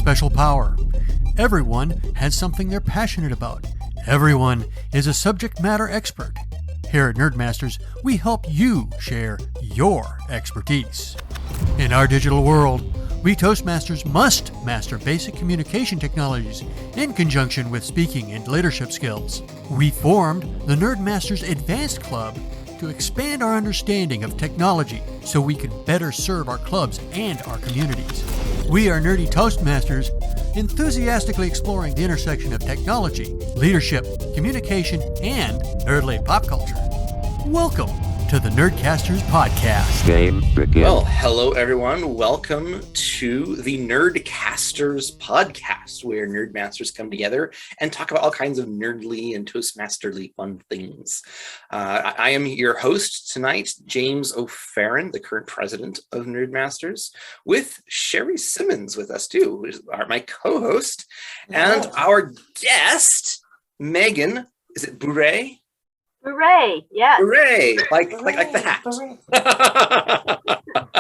special power. Everyone has something they're passionate about. Everyone is a subject matter expert. Here at Nerdmasters, we help you share your expertise. In our digital world, we Toastmasters must master basic communication technologies in conjunction with speaking and leadership skills. We formed the Nerdmasters Advanced Club to expand our understanding of technology so we can better serve our clubs and our communities. We are nerdy Toastmasters, enthusiastically exploring the intersection of technology, leadership, communication, and nerd-late pop culture. Welcome to the Nerdcasters podcast. Game begin. Well, hello everyone. Welcome to the Nerdcasters podcast, where Nerdmasters come together and talk about all kinds of nerdly and Toastmasterly fun things. I am your host tonight, James O'Farron, the current president of Nerdmasters, with Sherry Simmons with us too, who is my co-host, and our guest, Megan. Is it Bourret? Hooray! Yes. Hooray! Like the hat.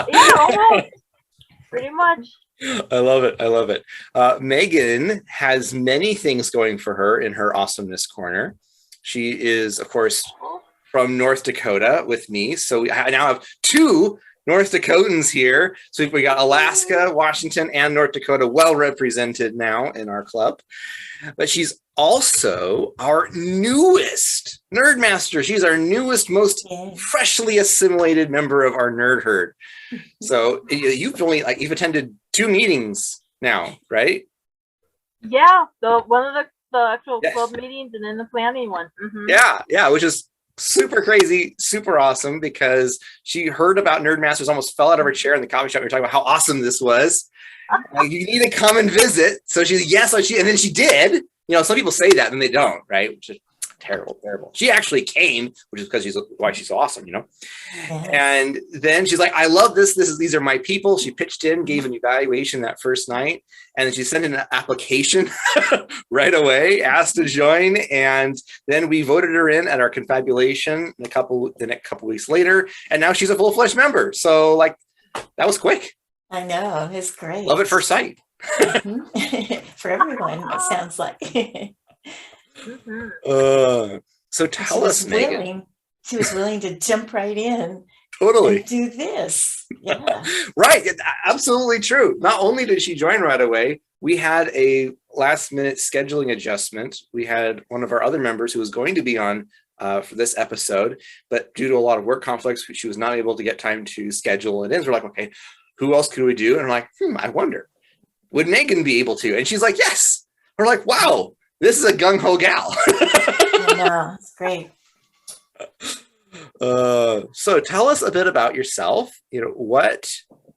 Yeah, almost. Pretty much. I love it. Megan has many things going for her in her awesomeness corner. She is, of course, from North Dakota with me. So I now have two North Dakotans here. So we got Alaska, Washington, and North Dakota well represented now in our club. But she's also our newest Nerdmaster. She's our newest, most freshly assimilated member of our nerd herd. So you've attended 2 meetings now, right? Yeah, one of the actual club meetings and then the planning one. Mm-hmm. Yeah, which is super crazy, super awesome, because she heard about Nerdmasters, almost fell out of her chair in the coffee shop. We were talking about how awesome this was. You need to come and visit. So she's yes, and then she did. You know, some people say that and they don't, right? Which is terrible. She actually came, which is because why she's so awesome, you know. And then she's like, I love this. These are my people. She pitched in, gave an evaluation that first night, and then she sent in an application right away, asked to join, and then we voted her in at our confabulation the next couple weeks later, and now she's a full-fledged member. So that was quick. I know, it's great. Love at first sight. For everyone, it sounds like. So tell us, Megan. She was willing to jump right in. Totally. And do this. Yeah. Right. Absolutely true. Not only did she join right away, we had a last minute scheduling adjustment. We had one of our other members who was going to be on for this episode, but due to a lot of work conflicts, she was not able to get time to schedule it in. So we're like, okay, who else could we do? And I'm like, I wonder, would Megan be able to? And she's like, yes. We're like, wow, this is a gung-ho gal. I know, it's great. So tell us a bit about yourself. You know, what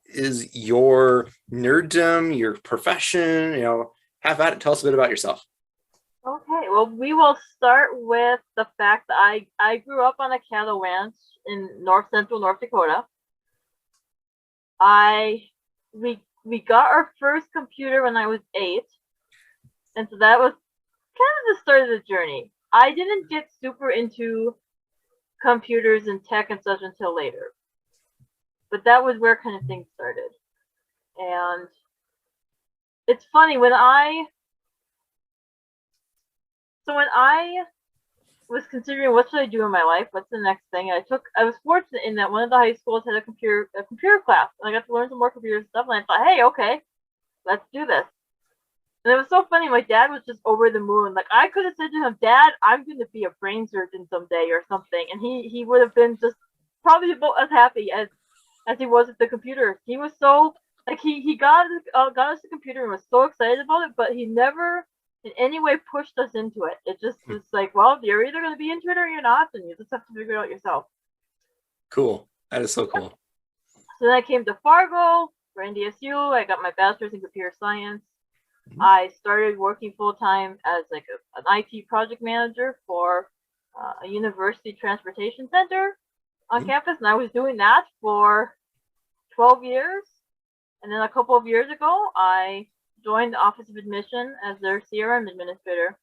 is your nerddom, your profession? You know, have at it. Tell us a bit about yourself. Okay, well, we will start with the fact that I grew up on a cattle ranch in central North Dakota. We got our first computer when I was 8, and so that was kind of the start of the journey. I didn't get super into computers and tech and such until later, but that was where kind of things started. And it's funny, when I was considering what should I do in my life, what's the next thing, I was fortunate in that one of the high schools had a computer class, and I got to learn some more computer stuff, and I thought, hey, okay, let's do this. And it was so funny, my dad was just over the moon. Like, I could have said to him, Dad, I'm going to be a brain surgeon someday or something, and he would have been just probably about as happy as he was with the computer. He was so, he got us the computer and was so excited about it, but he never in any way pushed us into it. It just was like, well, you're either going to be into it or you're not, and you just have to figure it out yourself. Cool. That is so cool. So then I came to Fargo for NDSU. I got my bachelor's in computer science. Mm-hmm. I started working full-time as an IT project manager for a university transportation center on campus, and I was doing that for 12 years. And then a couple of years ago, I joined the Office of Admission as their CRM administrator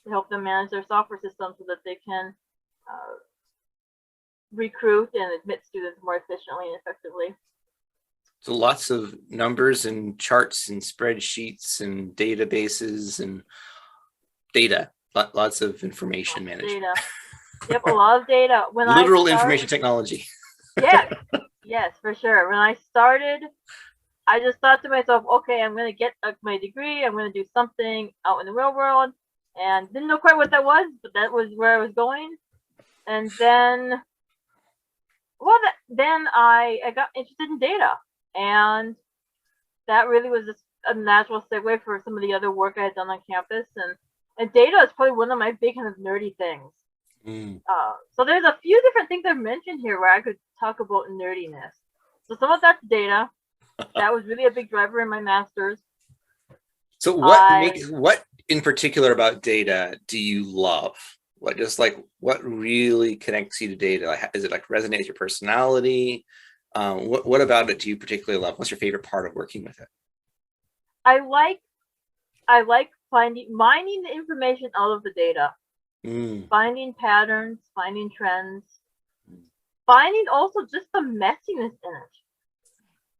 to help them manage their software system so that they can recruit and admit students more efficiently and effectively. So lots of numbers and charts and spreadsheets and databases and data. Lots of information management. Data. Yep, a lot of data. Literal information technology. Yes, yes, for sure. When I started, I just thought to myself, okay, I'm going to get my degree. I'm going to do something out in the real world. And didn't know quite what that was, but that was where I was going. And then, then I got interested in data. And that really was just a natural segue for some of the other work I had done on campus. And data is probably one of my big kind of nerdy things. So there's a few different things I've mentioned here where I could talk about nerdiness. So some of that's data. That was really a big driver in my master's. So what in particular about data do you love? What really connects you to data? Like, is it like resonate with your personality? What about it do you particularly love? What's your favorite part of working with it? I like mining the information out of the data. Finding patterns, finding trends, finding also just the messiness in it.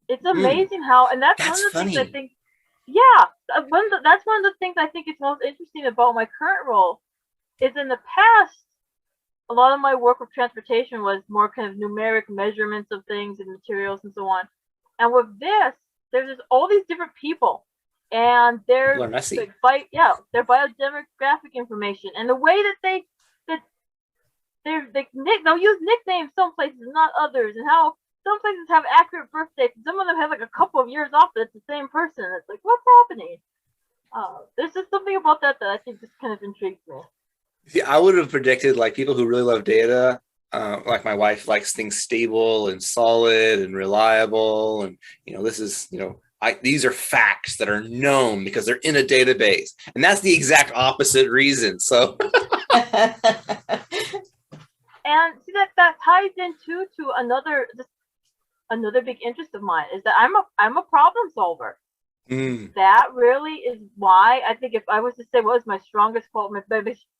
It's amazing how, and that's one of the things I think, that's one of the things I think is most interesting about my current role is in the past, a lot of my work with transportation was more kind of numeric measurements of things and materials and so on. And with this, there's just all these different people. And they're messy. Their biodemographic information and the way that they'll use nicknames some places and not others, and how some places have accurate birth dates and some of them have like a couple of years off, but it's the same person. It's like, what's happening? There's just something about that I think just kind of intrigues me. See, I would have predicted like people who really love data, like my wife likes things stable and solid and reliable, and this is these are facts that are known because they're in a database, and that's the exact opposite reason. So, and see that ties into another big interest of mine is that I'm a problem solver. That really is why I think if I was to say what was my strongest quality,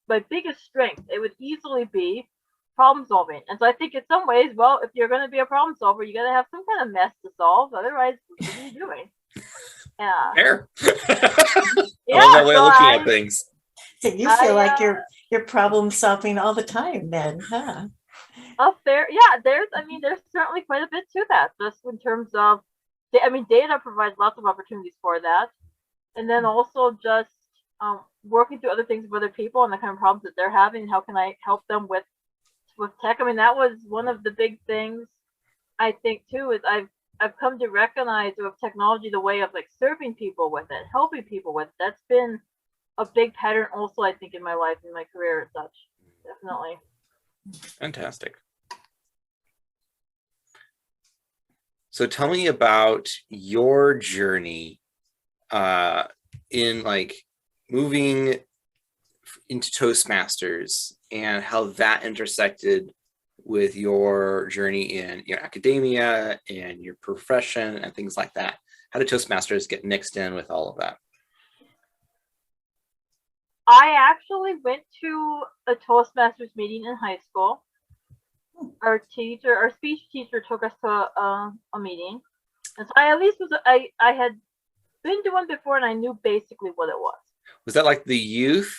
my biggest strength, it would easily be problem solving. And so I think in some ways, well, if you're going to be a problem solver, you got to have some kind of mess to solve. Otherwise, what are you doing? Yeah. Fair. I love that way of looking at things. So you feel like you're problem solving all the time then, huh? There's certainly quite a bit to that, just in terms of, data provides lots of opportunities for that. And then also just working through other things with other people and the kind of problems that they're having, and how can I help them with tech. That was one of the big things I think too, is I've come to recognize with technology the way of like serving people with it, helping people with it. That's been a big pattern also, I think, in my life, in my career and such. Definitely. Fantastic. So tell me about your journey in like moving into Toastmasters and how that intersected with your journey in your academia and your profession and things like that. How did Toastmasters get mixed in with all of that? I actually went to a Toastmasters meeting in high school. Our speech teacher took us to a meeting. And so I had been to one before and I knew basically what it was. Was that like the youth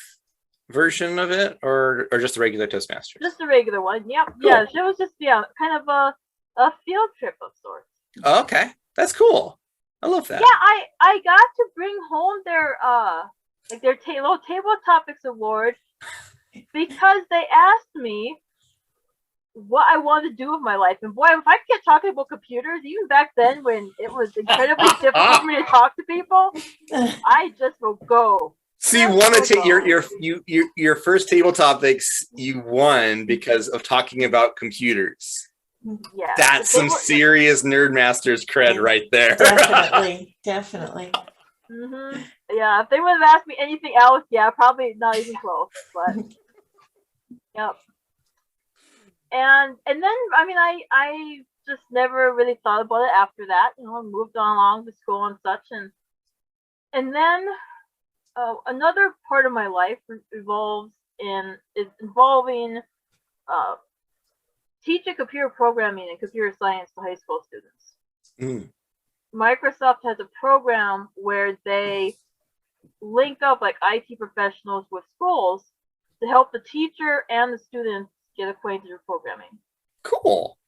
version of it or just a regular Toastmasters? Just a regular one. Yep. Cool. Yeah. It was just kind of a field trip of sorts. Oh, okay. That's cool. I love that. Yeah, I got to bring home their little table topics award because they asked me what I wanted to do with my life. And boy, if I kept talking about computers, even back then when it was incredibly difficult for me to talk to people, I just will go. So you want to take your first table topics you won because of talking about computers. Yeah, that's some serious Nerdmasters cred right there. Definitely. Mm-hmm. Yeah, if they would have asked me anything else, probably not even close. But yep. And then I just never really thought about it after that. I moved on along to school and such, and then another part of my life is involving teaching computer programming and computer science to high school students. Microsoft has a program where they link up like IT professionals with schools to help the teacher and the students get acquainted with programming. Cool.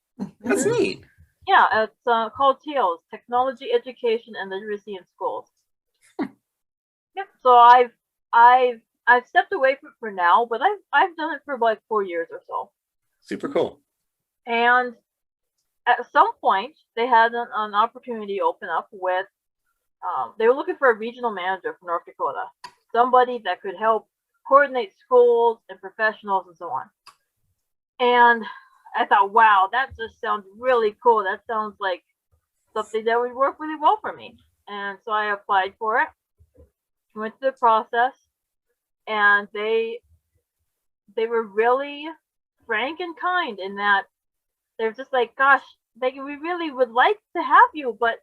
That's neat. Yeah, it's called TAILS, Technology Education and Literacy in Schools. Yep. So I've stepped away from it for now, but I've done it for like 4 years or so. Super cool. And at some point, they had an opportunity open up with. They were looking for a regional manager for North Dakota, somebody that could help coordinate schools and professionals and so on. And I thought, wow, that just sounds really cool. That sounds like something that would work really well for me. And so I applied for it, went through the process, and they were really frank and kind in that they're just like, gosh, we really would like to have you, but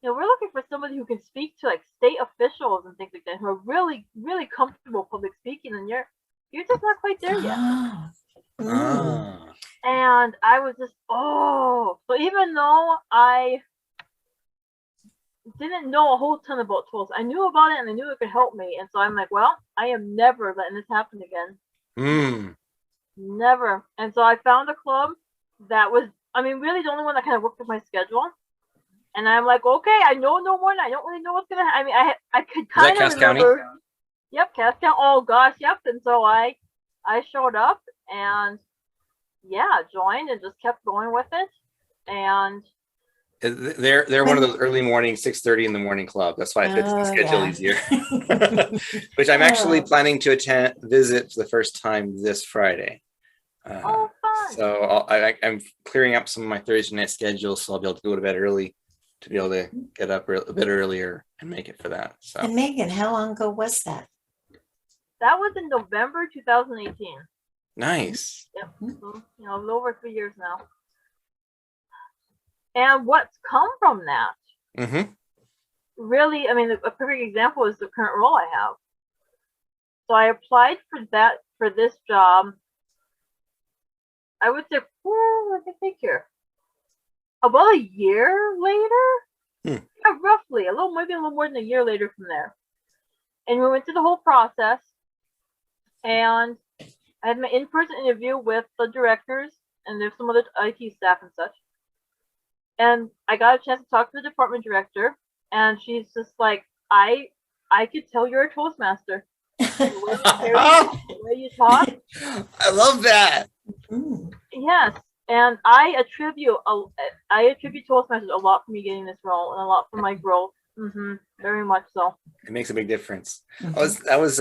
you know, we're looking for somebody who can speak to like state officials and things like that, who are really, really comfortable public speaking, and you're just not quite there yet. And I was just, so even though I didn't know a whole ton about tools, I knew about it and I knew it could help me. And so I'm like, well, I am never letting this happen again. Never. And so I found a club that was, really the only one that kind of worked with my schedule. And I'm like, okay, I know no more, and I don't really know what's gonna happen. I could kind of remember. County? Yep, Cass County. Oh gosh, yep. And so I showed up and joined and just kept going with it. And they're one of those early morning 6:30 in the morning club. That's why it fits the schedule easier. Which I'm actually planning to visit for the first time this Friday. Fun! So I'm clearing up some of my Thursday night schedule, so I'll be able to go to bed early to be able to get up a bit earlier and make it for that. So. And Megan, how long ago was that? That was in November 2018. Nice. Yep. So, a little over 3 years now. And what's come from that? Really, a perfect example is the current role I have. So I applied for this job. I would say, let me think here. About a year later, roughly, maybe a little more than a year later from there. And we went through the whole process, and I had my in-person interview with the directors, and there's some other IT staff and such. And I got a chance to talk to the department director, and she's just like, I could tell you're a Toastmaster. The way you talk. I love that. Yes, and I attribute Toastmasters a lot for me getting this role and a lot for my growth. Very much so. It makes a big difference. That was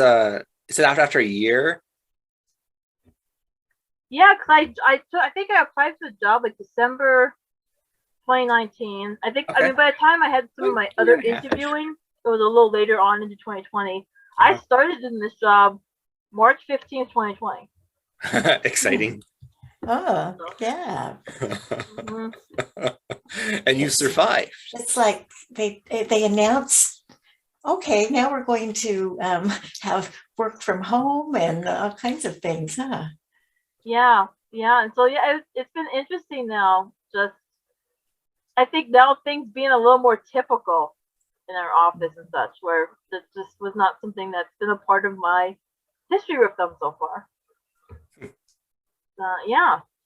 is it after a year? Yeah, because I think I applied for the job like December 2019. I think by the time I had some of my other interviewing, it was a little later on into 2020. I started in this job March 15th, 2020. Exciting. Oh, yeah. And you survived. It's like they announce, okay, now we're going to have work from home and all kinds of things, huh? Yeah. And so, it's been interesting now. Just, I think now things being a little more typical in our office and such, where this just was not something that's been a part of my history with them so far.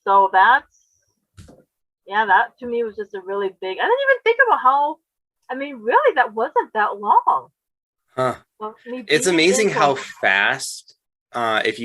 So that to me was just a really big, I didn't even think about how, really that wasn't that long. It's amazing how fast, because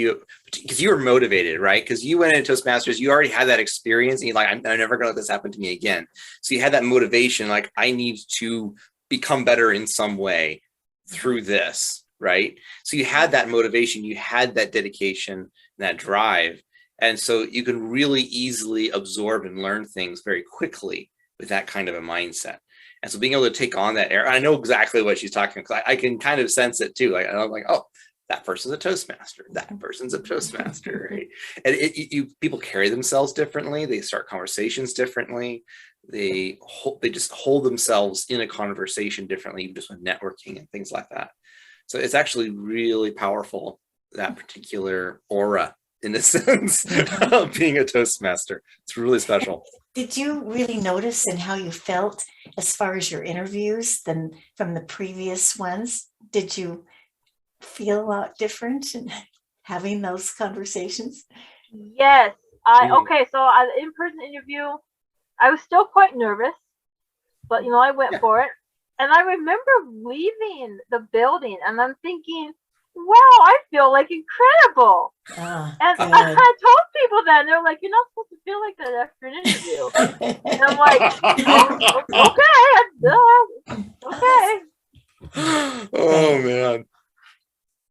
you were motivated, right? Because you went into Toastmasters, you already had that experience, and you're like, I'm never gonna let this happen to me again. So you had that motivation, like, I need to become better in some way through this, right? So you had that motivation, you had that dedication, that drive. And so you can really easily absorb and learn things very quickly with that kind of a mindset. And so being able to take on that I know exactly what she's talking about, because I can kind of sense it too. Like, I'm like, oh, that person's a Toastmaster. That person's a Toastmaster, right? And people carry themselves differently. They start conversations differently. They just hold themselves in a conversation differently, just with networking and things like that. So it's actually really powerful, that particular aura, in a sense, of being a Toastmaster. It's really special. Did you really notice in how you felt as far as your interviews than from the previous ones? Did you feel a lot different in having those conversations? Yes. Okay, so the in-person interview, I was still quite nervous, but I went for it. And I remember leaving the building and I'm thinking, wow, I feel like incredible. And I told people that and they're like, you're not supposed to feel like that after an interview. And I'm like, okay. Oh man.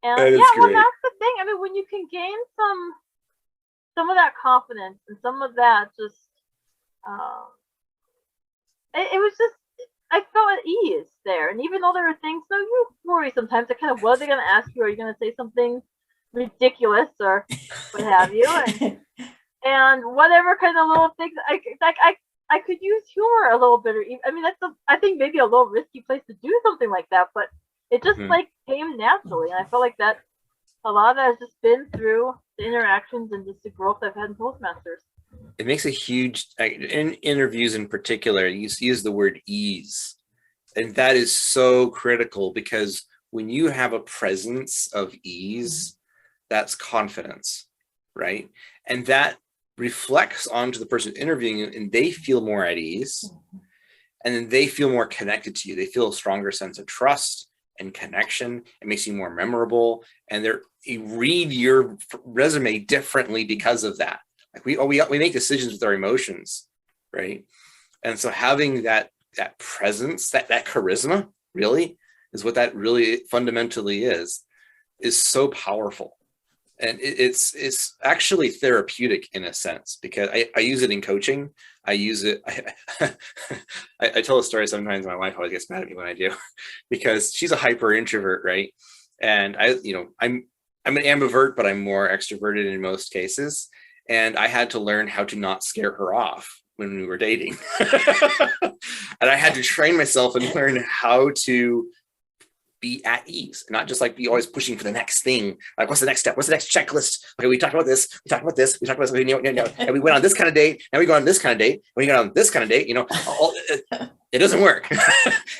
And that is well, great. that's the thing. I mean, when you can gain some of that confidence and some of that just, it was just, I felt at ease there. And even though there were things, you worry sometimes, kind of, what are they going to ask you? Are you going to say something ridiculous or what have you? And whatever kind of little things, I could use humor a little bit. I mean, I think maybe a little risky place to do something like that, but it just came naturally. And I felt like that a lot of that has just been through the interactions and just the growth I've had in Toastmasters. It makes a huge, in interviews in particular, you use the word ease. And that is so critical because when you have a presence of ease, that's confidence, right? And that reflects onto the person interviewing you and they feel more at ease. And then they feel more connected to you. They feel a stronger sense of trust and connection. It makes you more memorable. And you read your resume differently because of that. Like we make decisions with our emotions, right? And so having that presence, that charisma, really is what that really fundamentally is so powerful. And it's actually therapeutic in a sense because I use it in coaching. I use it. I tell a story sometimes. My wife always gets mad at me when I do because she's a hyper introvert, right? And I'm an ambivert, but I'm more extroverted in most cases. And I had to learn how to not scare her off when we were dating. And I had to train myself and learn how to be at ease, not just like be always pushing for the next thing. Like, what's the next step? What's the next checklist? Okay, we talked about this. We talked about this. We talked about this. No. And we went on this kind of date. Now we go on this kind of date. When you go on this kind of date, it doesn't work.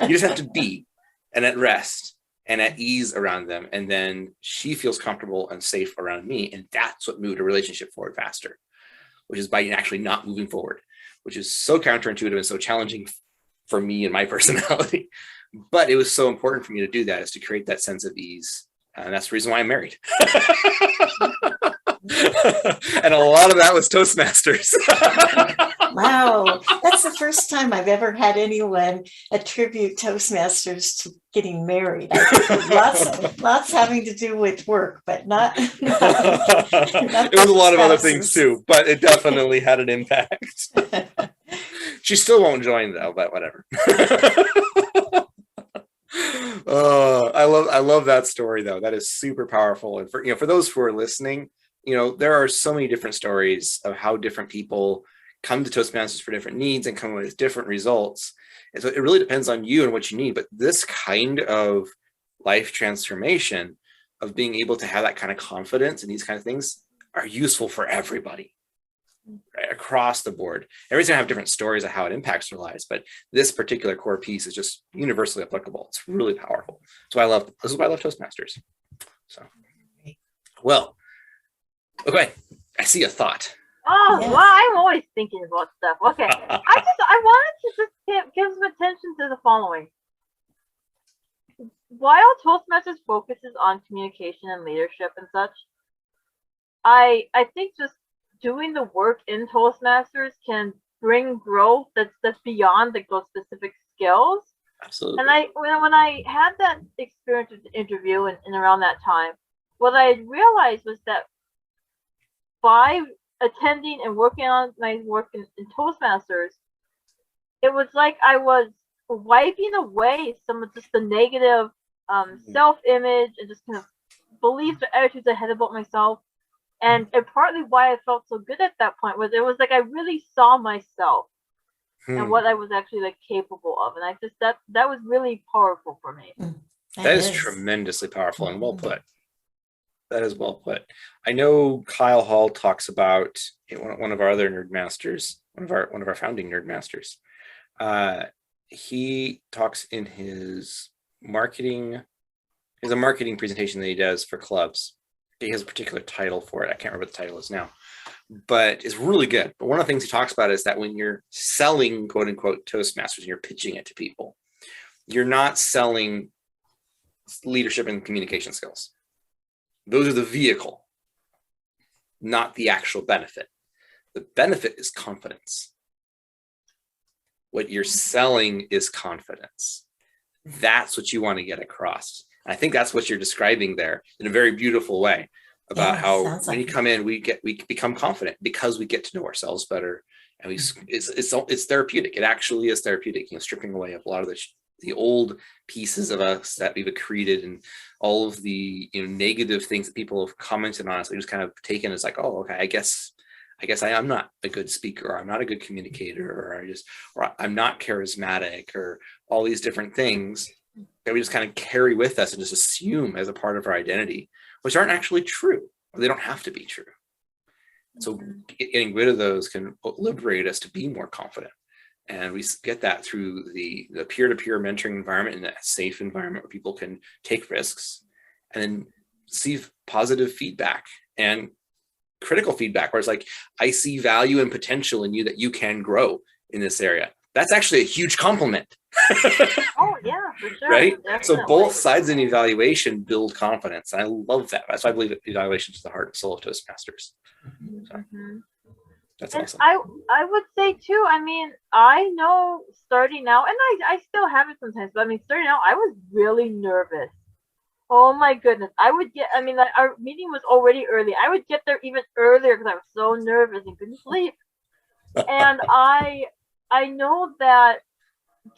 You just have to be and at rest and at ease around them. And then she feels comfortable and safe around me. And that's what moved a relationship forward faster, which is by actually not moving forward, which is so counterintuitive and so challenging for me and my personality. But it was so important for me to do that, is to create that sense of ease. And that's the reason why I'm married. And a lot of that was Toastmasters. Wow. That's the first time I've ever had anyone attribute Toastmasters to getting married. Lots having to do with work, but not it was a lot of other things too, but it definitely had an impact. She still won't join though, but whatever. I love that story though. That is super powerful. And for those who are listening, there are so many different stories of how different people come to Toastmasters for different needs and come with different results. And so it really depends on you and what you need. But this kind of life transformation of being able to have that kind of confidence and these kind of things are useful for everybody, right? Across the board. Everybody's gonna have different stories of how it impacts their lives, but this particular core piece is just universally applicable. It's really powerful. This is why I love Toastmasters. So, well, okay, I see a thought. Oh, yes. Well, I'm always thinking about stuff. Okay, I wanted to just give some attention to the following. While Toastmasters focuses on communication and leadership and such, I think just doing the work in Toastmasters can bring growth that's beyond those specific skills. Absolutely. And when I had that experience with the interview and around that time, what I realized was that by attending and working on my work in Toastmasters, it was like I was wiping away some of just the negative self-image and just kind of beliefs or attitudes I had about myself. And partly why I felt so good at that point was it was like I really saw myself and what I was actually capable of. And I just that was really powerful for me. That is tremendously powerful and well put. That is well put. I know Kyle Hall talks about one of our other Nerdmasters, one of our founding Nerdmasters. he talks in his marketing. There's a marketing presentation that he does for clubs. He has a particular title for it. I can't remember what the title is now, but it's really good. But one of the things he talks about is that when you're selling, quote unquote, Toastmasters, and you're pitching it to people, you're not selling leadership and communication skills. Those are the vehicle, not the actual benefit. The benefit is confidence. What you're selling is confidence. That's what you want to get across. And I think that's what you're describing there in a very beautiful way about how when you come in, we become confident because we get to know ourselves better. And it's therapeutic. It actually is therapeutic, stripping away a lot of the old pieces of us that we've accreted and all of the negative things that people have commented on us. They just kind of taken as like, oh, okay, I guess I am not a good speaker, or I'm not a good communicator, or I'm not charismatic, or all these different things that we just kind of carry with us and just assume as a part of our identity, which aren't actually true. They don't have to be true. So getting rid of those can liberate us to be more confident. And we get that through the peer-to-peer mentoring environment, and a safe environment where people can take risks and then receive positive feedback and critical feedback, where it's like, I see value and potential in you that you can grow in this area. That's actually a huge compliment. Oh yeah, for sure. Right? Definitely. So both sides in evaluation build confidence. And I love that. That's why I believe that evaluation is the heart and soul of Toastmasters. So, that's and awesome. I would say too, I mean, I know starting out, and I still have it sometimes, but I mean, starting out, I was really nervous. Oh my goodness. Our meeting was already early. I would get there even earlier because I was so nervous and couldn't sleep. And I know that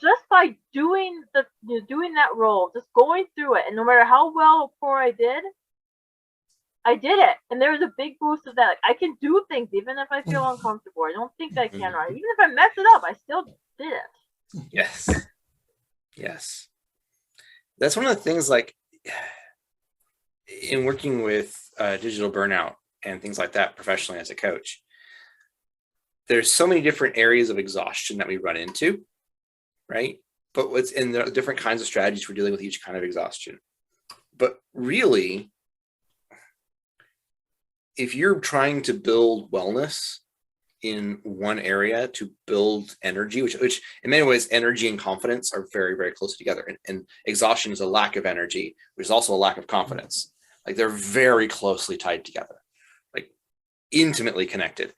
just by doing that role, just going through it, and no matter how well or poor I did it. And there was a big boost of that. Like, I can do things even if I feel uncomfortable. I don't think I can, or even if I mess it up, I still did it. Yes. That's one of the things, like, in working with digital burnout and things like that professionally as a coach, there's so many different areas of exhaustion that we run into, right? But what's in the different kinds of strategies for dealing with each kind of exhaustion. But really, if you're trying to build wellness in one area to build energy, which in many ways, energy and confidence are very, very close together. And exhaustion is a lack of energy, which is also a lack of confidence. Like, they're very closely tied together, like intimately connected.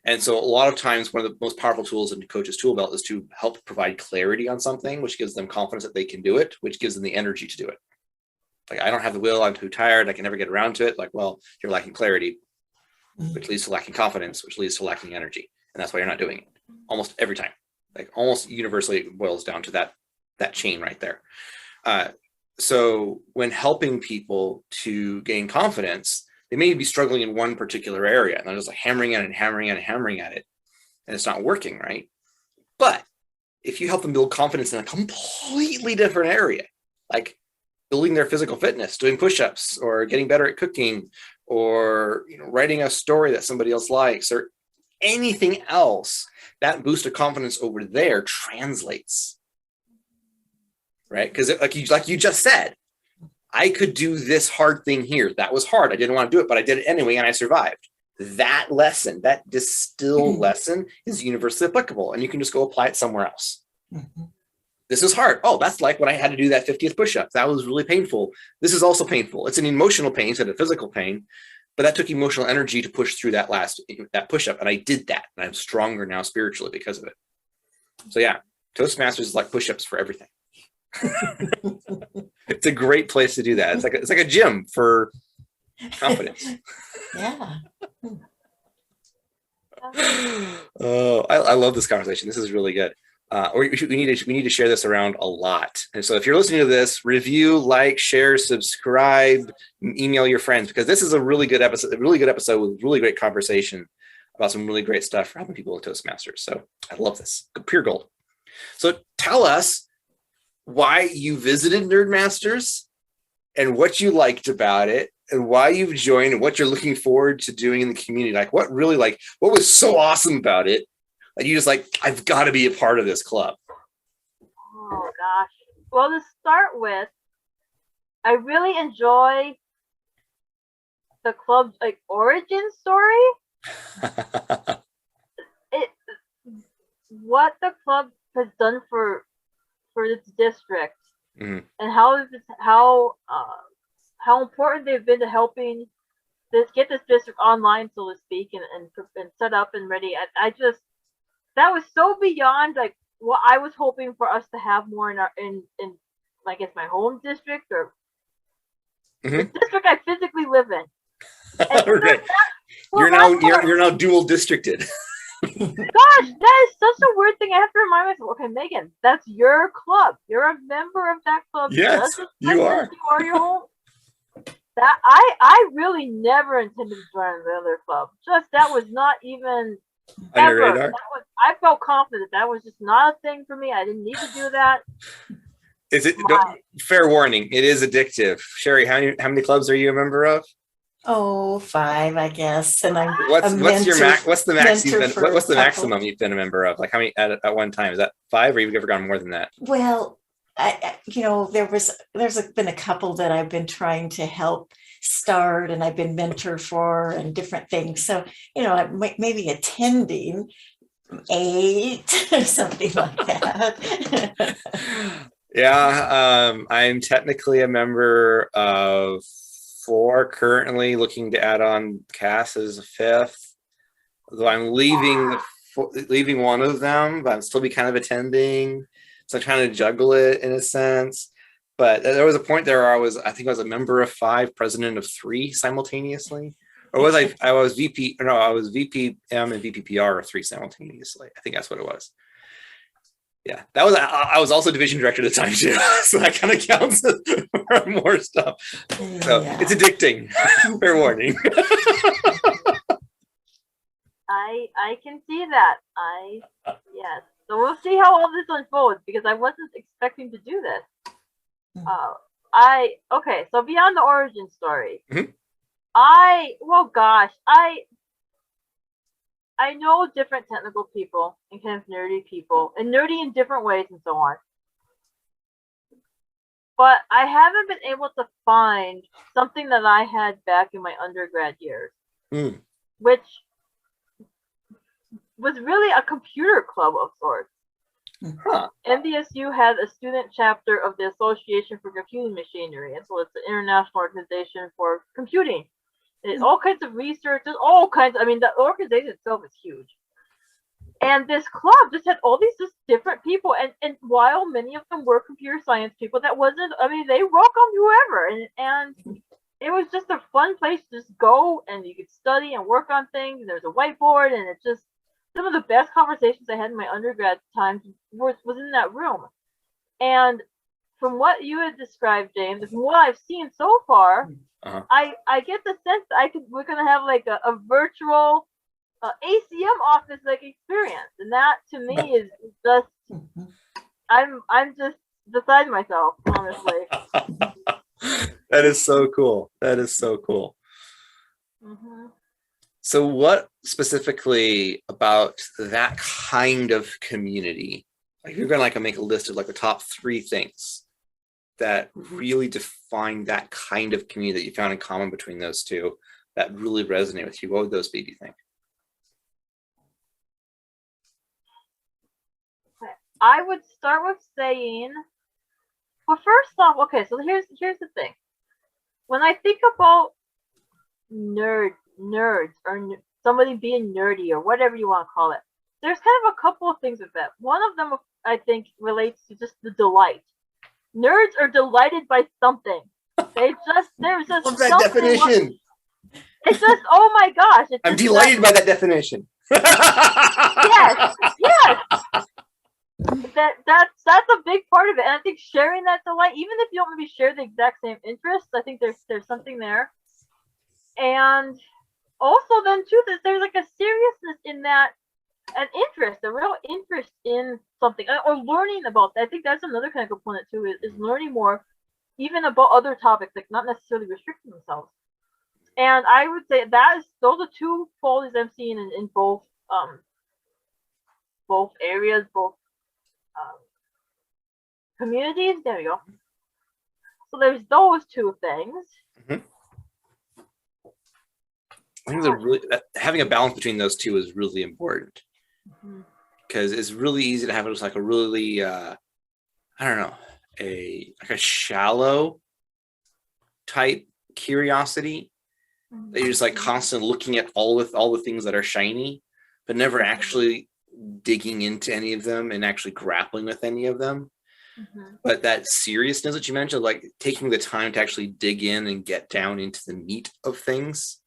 And so a lot of times, one of the most powerful tools in the coach's tool belt is to help provide clarity on something, which gives them confidence that they can do it, which gives them the energy to do it. Like, I don't have the will, I'm too tired, I can never get around to it. Like, well, you're lacking clarity, which leads to lacking confidence, which leads to lacking energy. And that's why you're not doing it almost every time. Like, almost universally, it boils down to that chain right there. So when helping people to gain confidence, they may be struggling in one particular area, and they're just like hammering at it and hammering at it and hammering at it, and it's not working, right? But if you help them build confidence in a completely different area, like building their physical fitness, doing push-ups, or getting better at cooking, or writing a story that somebody else likes, or anything else, that boost of confidence over there translates, right? Because like you just said, I could do this hard thing here. That was hard. I didn't want to do it, but I did it anyway, and I survived. That lesson, that distilled lesson, is universally applicable, and you can just go apply it somewhere else. This is hard. Oh, that's like when I had to do that 50th push-up. That was really painful. This is also painful. It's an emotional pain instead of physical pain, but that took emotional energy to push through that push-up, and I did that, and I'm stronger now spiritually because of it. So yeah, Toastmasters is like push-ups for everything. It's a great place to do that. It's like a gym for confidence. Yeah. Oh, I love this conversation. This is really good. We need to share this around a lot. And so if you're listening to this, review, like, share, subscribe, email your friends, because this is a really good episode with really great conversation about some really great stuff for helping people with Toastmasters. So I love this. Pure gold. So tell us why you visited Nerdmasters and what you liked about it and why you've joined and what you're looking forward to doing in the community. Like, what was so awesome about it that you just like, I've got to be a part of this club? gosh. Well, to start with, I really enjoy the club's like origin story. It what the club has done for its district, Mhm. and how important they've been to helping get this district online, so to speak, and set up and ready. I just that was so beyond like what I was hoping for us to have more in our in I guess my home district or the Mhm. district I physically live in. And Okay. well, You're now dual districted. gosh, that is such a weird thing. I have to remind myself. Okay, Megan, that's your club. You're a member of that club. Yes, just as you much are. as you are your home. That I really never intended to join the other club. Just that was not even On your ever. radar? I felt confident that was just not a thing for me. I didn't need to do that. Is it fair warning? It is addictive. Sherry, how many clubs are you a member of? Oh, 5, I guess. And I'm What's your max? What's the max mentor you've for been? What's the a couple. maximum you've been a member of? Like how many at one time? Is that 5, or you've ever gone more than that? Well, there's been a couple that I've been trying to help start, and I've been mentor for, and different things. So, maybe attending 8 or something like that. Yeah, I'm technically a member of 4 currently, looking to add on Cass as a 5th. Though I'm leaving one of them, but I'm still be kind of attending. So I'm trying to juggle it in a sense. But there was a point there where I think I was a member of 5, president of 3 simultaneously. Or was I was VP, no, I was VPM and VPPR of 3 simultaneously. I think that's what it was. Yeah, that was. I was also division director at the time too, so that kind of counts for more stuff. So Yeah. it's addicting. Fair warning. I can see that. Yes. So we'll see how all this unfolds because I wasn't expecting to do this. Okay. So beyond the origin story, Mhm. I know different technical people and kind of nerdy people, and nerdy in different ways and so on. But I haven't been able to find something that I had back in my undergrad years, which was really a computer club of sorts. Huh. NDSU has a student chapter of the Association for Computing Machinery, and so it's an international organization for computing. There's all kinds of research, the organization itself is huge. And this club just had all these just different people, and while many of them were computer science people, they welcomed whoever, and it was just a fun place to just go, and you could study and work on things, and there's a whiteboard, and it's just some of the best conversations I had in my undergrad times was in that room. And from what you had described, James, and from what I've seen so far, I get the sense that we're gonna have like a virtual ACM office like experience, and that to me is just I'm just beside myself, honestly. That is so cool. That is so cool. Mm-hmm. So what specifically about that kind of community, like you're gonna make a list of like the top 3 things that really define that kind of community that you found in common between those two that really resonate with you, what would those be, do you think? I would start with saying, well, first off, okay, so here's the thing. When I think about nerds or somebody being nerdy or whatever you want to call it, there's kind of a couple of things with that. One of them, I think, relates to just the delight. Nerds are delighted by something. There's just What's that definition? It's just, oh my gosh! I'm delighted by that definition. Yes. That's a big part of it, and I think sharing that delight, even if you don't maybe share the exact same interests, I think there's something there. And also then too, that there's like a seriousness in that, an interest, a real interest in something, or learning about that. I think that's another kind of component too, is learning more, even about other topics, like not necessarily restricting themselves. And I would say those are 2 qualities I'm seeing in both areas, both communities. There you go. So there's those two things. Mhm. I think having a balance between those two is really important, because it's really easy to have just like a really I don't know, a shallow type curiosity that you're just like constantly looking at all the things that are shiny, but never actually digging into any of them and actually grappling with any of them. But that seriousness that you mentioned, like taking the time to actually dig in and get down into the meat of things,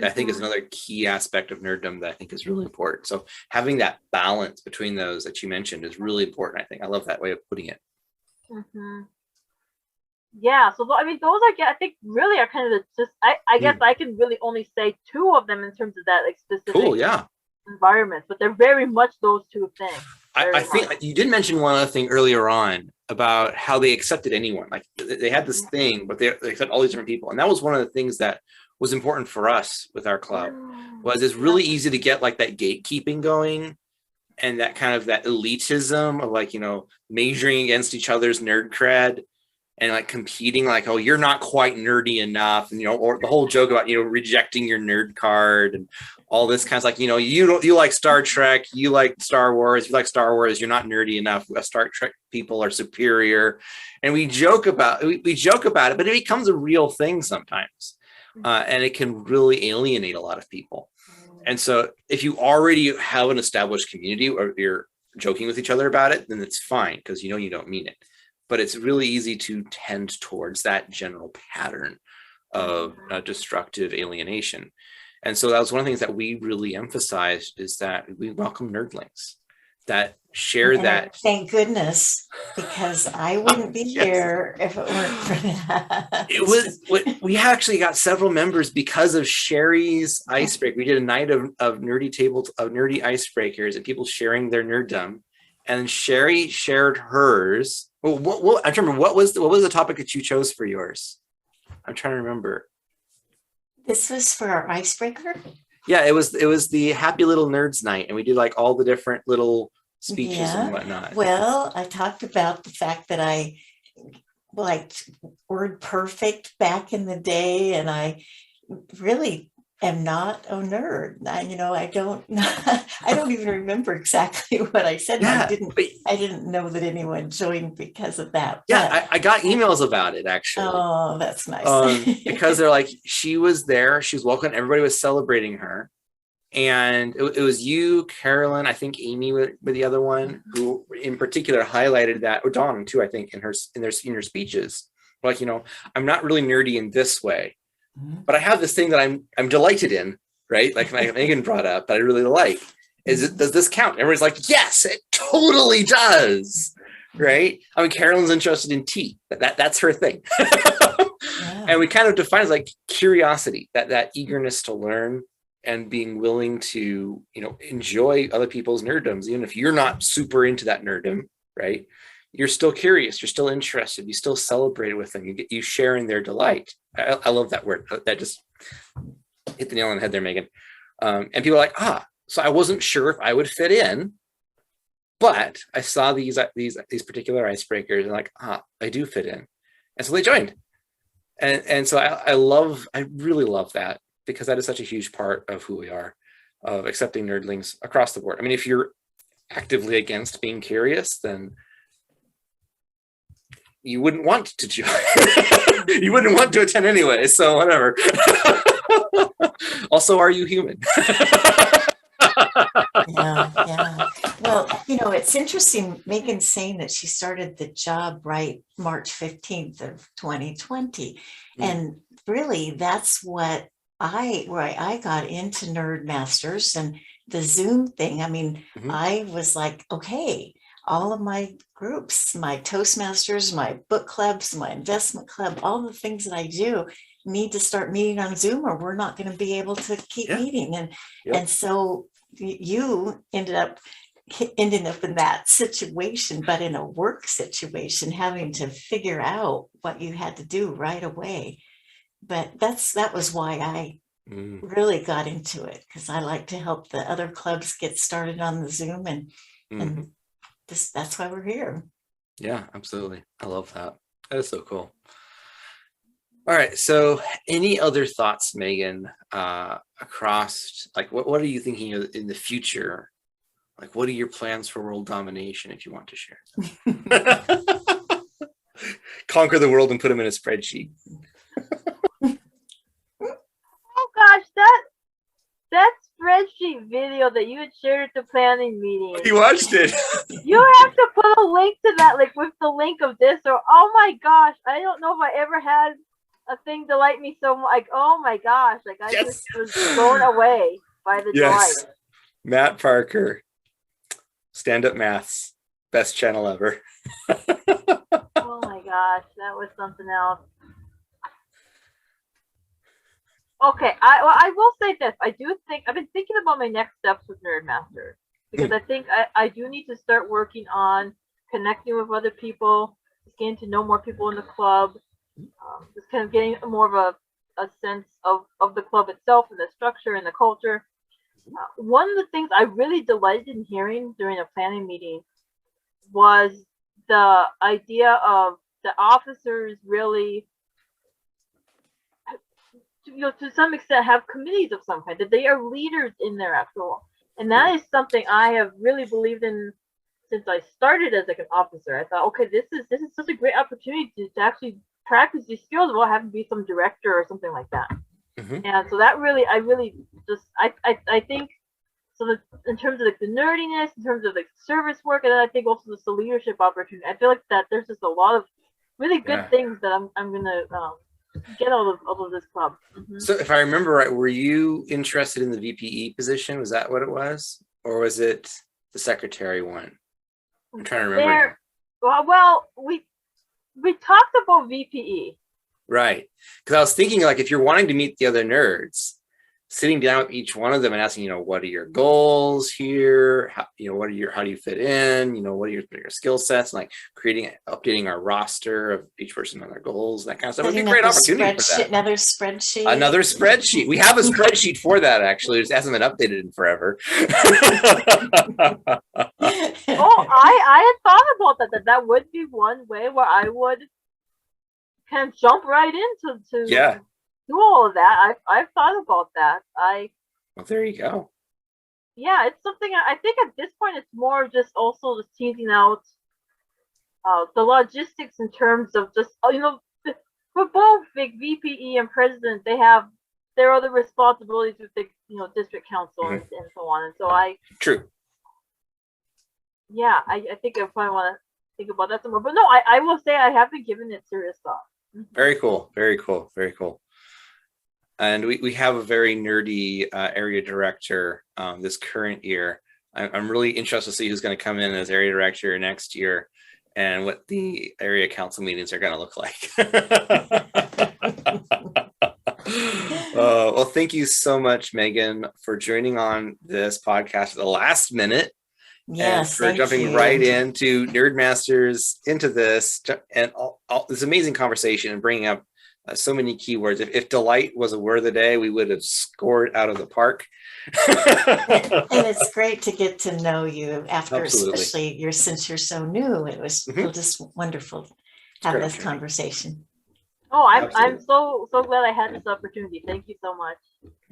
I think is another key aspect of nerddom that I think is really important. So having that balance between those that you mentioned is really important. I think I love that way of putting it. Yeah, so I mean, those I think really are kind of just. I guess I can really only say two of them in terms of that like specific environment, but they're very much those two things. I think you did mention one other thing earlier on about how they accepted anyone. Like they had this thing, but they accept all these different people, and that was one of the things that was important for us with our club. Was it's really easy to get like that gatekeeping going, and that kind of that elitism of like, you know, measuring against each other's nerd cred and like competing, like, oh, you're not quite nerdy enough, and you know, or the whole joke about, you know, rejecting your nerd card and all this kind of like, you know, you like Star Trek, you like Star Wars, you like Star Wars, you're not nerdy enough. Star Trek people are superior, and we joke about it, but it becomes a real thing sometimes, and it can really alienate a lot of people. And so, if you already have an established community, or you're joking with each other about it, then it's fine because you know you don't mean it. But it's really easy to tend towards that general pattern of destructive alienation. And so that was one of the things that we really emphasized, is that we welcome nerdlings that share that. Thank goodness, because I wouldn't be here if it weren't for that. We actually got several members because of Sherry's icebreaker. We did a night of nerdy icebreakers and people sharing their nerddom. And Sherry shared hers. Well, I remember what was the topic that you chose for yours? I'm trying to remember. This was for our icebreaker? Yeah, it was the Happy Little Nerds night, and we did like all the different little speeches and whatnot. Well, I talked about the fact that I liked Word Perfect back in the day, and I really am not a nerd. I don't even remember exactly what I said. Yeah, I didn't know that anyone joined because of that. Yeah, I got emails about it actually. Oh, that's nice. Because they're like, she was there, she was welcome, everybody was celebrating her. And it was you, Carolyn, I think Amy were the other one, who in particular highlighted that, or Dawn too, I think, in their senior speeches. Like, you know, I'm not really nerdy in this way, but I have this thing that I'm delighted in, right? Like Megan brought up that I really like. Does this count? Everybody's like, yes, it totally does, right? I mean, Carolyn's interested in tea. That's her thing. Yeah. And we kind of define it as like curiosity, that eagerness to learn and being willing to, you know, enjoy other people's nerddoms, even if you're not super into that nerddom, right? You're still curious, you're still interested, you still celebrate with them, you share in their delight. I love that word. That just hit the nail on the head there, Megan. And people are like, so I wasn't sure if I would fit in, but I saw these particular icebreakers and like, I do fit in. And so they joined. And so I really love that, because that is such a huge part of who we are, of accepting nerdlings across the board. I mean, if you're actively against being curious, then you wouldn't want to join. You wouldn't want to attend anyway, so whatever. Also, are you human? Yeah. Well, you know, it's interesting, Megan's saying that she started the job right March 15th of 2020. And really, that's where I got into Nerdmasters and the Zoom thing. I mean, I was like, okay, all of my groups, my Toastmasters, my book clubs, my investment club, all the things that I do need to start meeting on Zoom, or we're not going to be able to keep meeting. And so you ended up in that situation, but in a work situation, having to figure out what you had to do right away. But that was why I really got into it, because I like to help the other clubs get started on the Zoom, and that's why we're here. Yeah, absolutely. I love that. That is so cool. All right. So any other thoughts, Megan, across, like, what are you thinking of in the future? Like, what are your plans for world domination, if you want to share? Conquer the world and put them in a spreadsheet. Oh gosh, that spreadsheet video that you had shared at the planning meeting. You watched it. You have to put a link to that, like with the link of this, or oh my gosh, I don't know if I ever had a thing delight me so much. Like, oh my gosh, like I Yes. just was blown away by the Yes. delight. Matt Parker, Stand Up Maths, best channel ever. Oh my gosh, that was something else. Okay, I will say this. I do think I've been thinking about my next steps with Nerdmasters because I think I do need to start working on connecting with other people, just getting to know more people in the club, just kind of getting more of a sense of the club itself and the structure and the culture. One of the things I really delighted in hearing during a planning meeting was the idea of the officers really, to some extent, have committees of some kind, that they are leaders in their actual, and that is something I have really believed in since I started as like an officer. I thought, okay, this is such a great opportunity to actually practice these skills while having to be some director or something like that. Mm-hmm. And so that really, I think, so that in terms of like the nerdiness, in terms of like service work, and then I think also just the leadership opportunity, I feel like that there's just a lot of really good things that I'm gonna get out of this club. Mm-hmm. So if I remember right, were you interested in the VPE position? Was that what it was? Or was it the secretary one? I'm trying to remember. Well, we talked about VPE. Right. Because I was thinking, like, if you're wanting to meet the other nerds, sitting down with each one of them and asking, what are your goals here? How do you fit in? What are your skill sets? And like updating our roster of each person on their goals, that kind of stuff. It would be a great opportunity for that. Another spreadsheet. Another spreadsheet. We have a spreadsheet for that, actually. It just hasn't been updated in forever. I had thought about that would be one way where I would kind of jump right into do all of that. I've thought about that. Well, there you go. Yeah, it's something I think at this point it's more just also just teasing out the logistics in terms of just for both big VPE and president, they have their other responsibilities with the district council and so on. And so True. Yeah, I think I probably want to think about that some more. But no, I will say I have been giving it serious thought. Very cool. Very cool. Very cool. And we have a very nerdy area director this current year. I'm really interested to see who's going to come in as area director next year and what the area council meetings are going to look like. Well, thank you so much, Megan, for joining on this podcast at the last minute. Yes, and for jumping right into Nerdmasters, into this and all this amazing conversation and bringing up so many keywords. If delight was a word of the day, we would have scored out of the park. And it's great to get to know you after, Absolutely. especially since you're so new. It was just wonderful to have this conversation. Oh, I'm so glad I had this opportunity. Thank you so much.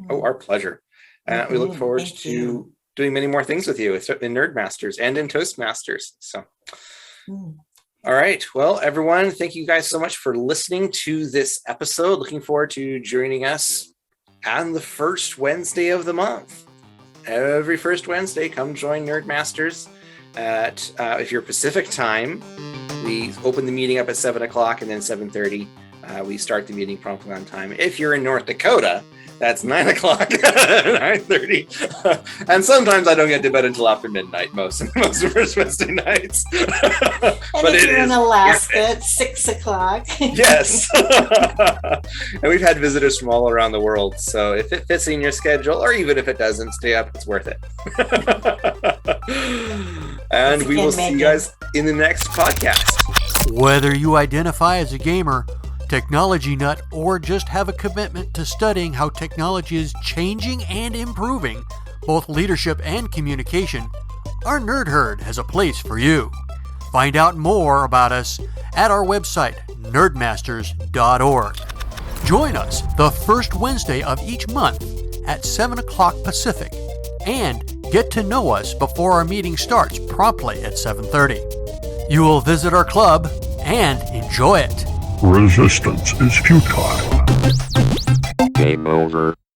Oh, our pleasure. We look forward to doing many more things with you in Nerdmasters and in Toastmasters. So, all right. Well, everyone, thank you guys so much for listening to this episode. Looking forward to joining us on the first Wednesday of the month. Every first Wednesday, come join Nerdmasters at, if you're Pacific time, we open the meeting up at 7:00 and then 7:30. We start the meeting promptly on time. If you're in North Dakota, that's 9:00, 9:30. And sometimes I don't get to bed until after midnight, most first Wednesday nights. But if you're in Alaska, it's 6:00. Yes. And we've had visitors from all around the world. So if it fits in your schedule, or even if it doesn't, stay up, it's worth it. And we will see you guys in the next podcast. Whether you identify as a gamer, technology nut, or just have a commitment to studying how technology is changing and improving both leadership and communication, our Nerd Herd has a place for you. Find out more about us at our website, nerdmasters.org. Join us the first Wednesday of each month at 7 o'clock Pacific and get to know us before our meeting starts promptly at 7:30. You will visit our club and enjoy it. Resistance is futile. Game over.